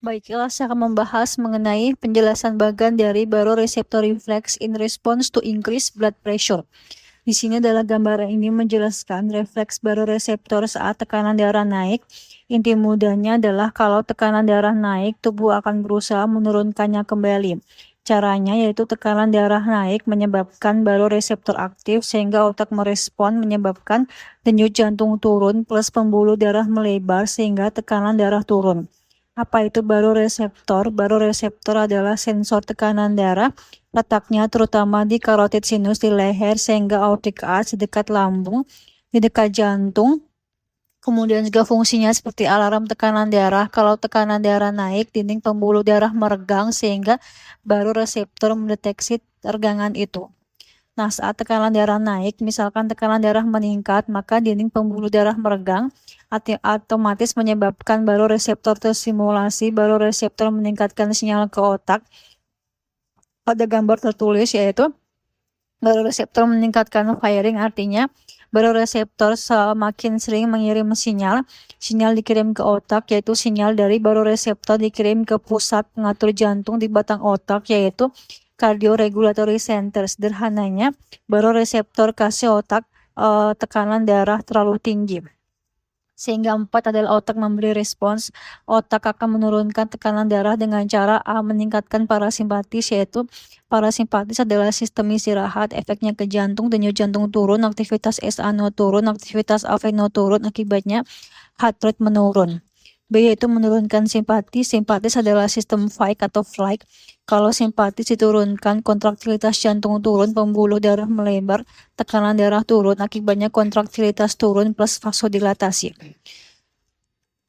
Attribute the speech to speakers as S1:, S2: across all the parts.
S1: Baiklah, saya akan membahas mengenai penjelasan bagian dari baroreceptor reflex in response to increased blood pressure. Di sini adalah gambaran ini menjelaskan refleks baroreseptor saat tekanan darah naik. Inti mudahnya adalah kalau tekanan darah naik, tubuh akan berusaha menurunkannya kembali. Caranya yaitu tekanan darah naik menyebabkan baroreseptor aktif sehingga otak merespon menyebabkan denyut jantung turun plus pembuluh darah melebar sehingga tekanan darah turun. Apa itu baroreseptor? Baroreseptor adalah sensor tekanan darah. Letaknya terutama di carotid sinus di leher sehingga aortic arch di dekat lambung, di dekat jantung. Kemudian juga fungsinya seperti alarm tekanan darah. Kalau tekanan darah naik, dinding pembuluh darah meregang sehingga baroreseptor mendeteksi tegangan itu. Nah, saat tekanan darah naik, misalkan tekanan darah meningkat, maka dinding pembuluh darah meregang, otomatis menyebabkan baroreseptor terstimulasi. Baroreseptor meningkatkan sinyal ke otak. Pada gambar tertulis yaitu baroreseptor meningkatkan firing, artinya baroreseptor semakin sering mengirim sinyal dikirim ke otak, yaitu sinyal dari baroreseptor dikirim ke pusat pengatur jantung di batang otak, yaitu cardioregulatory center. Sederhananya, baroreseptor kasih otak tekanan darah terlalu tinggi. Sehingga 4 adalah otak memberi respons. Otak akan menurunkan tekanan darah dengan cara A. Meningkatkan parasimpatis, yaitu parasimpatis adalah sistem istirahat, efeknya ke jantung, denyut jantung turun, aktivitas SaNO turun, aktivitas AV-NO turun, akibatnya heart rate menurun. B yaitu menurunkan simpatis. Simpatis adalah sistem fight atau flight. Kalau simpatis diturunkan, kontraktilitas jantung turun, pembuluh darah melebar, tekanan darah turun, akibatnya kontraktilitas turun plus vasodilatasi.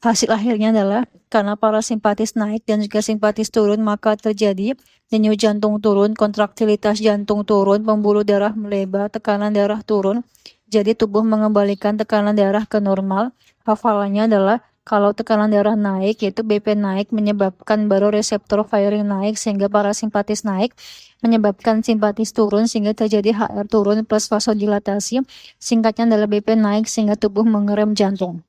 S1: Hasil akhirnya adalah karena parasimpatis naik dan juga simpatis turun, maka terjadi denyut jantung turun, kontraktilitas jantung turun, pembuluh darah melebar, tekanan darah turun. Jadi tubuh mengembalikan tekanan darah ke normal. Hafalannya adalah kalau tekanan darah naik, yaitu BP naik menyebabkan baroreseptor firing naik sehingga parasimpatis naik, menyebabkan simpatis turun sehingga terjadi HR turun plus vasodilatasi. Singkatnya adalah BP naik sehingga tubuh mengerem jantung.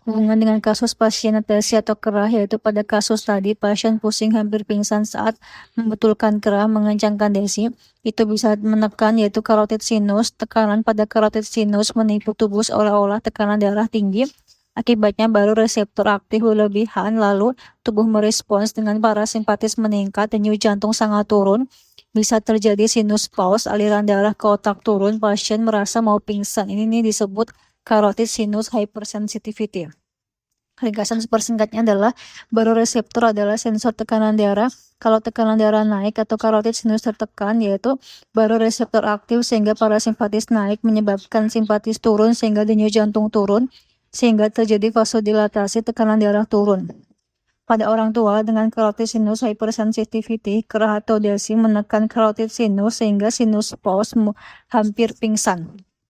S1: Hubungan dengan kasus pasien atesi atau kerah, yaitu pada kasus tadi pasien pusing hampir pingsan saat membetulkan kerah mengencangkan desi, itu bisa menekan yaitu carotid sinus. Tekanan pada carotid sinus menipu tubuh seolah-olah tekanan darah tinggi. Akibatnya baroreseptor aktif berlebihan, lalu tubuh merespons dengan parasimpatis meningkat, denyut jantung sangat turun. Bisa terjadi sinus pause, aliran darah ke otak turun, pasien merasa mau pingsan. Ini disebut carotid sinus hypersensitivity. Ringkasan persingkatnya adalah baroreseptor adalah sensor tekanan darah. Kalau tekanan darah naik atau carotid sinus tertekan, yaitu baroreseptor aktif sehingga parasimpatis naik menyebabkan simpatis turun sehingga denyut jantung turun, sehingga terjadi vasodilatasi, tekanan darah turun. Pada orang tua dengan carotid sinus hypersensitivity, kerah atau desi menekan carotid sinus sehingga sinus pause hampir pingsan.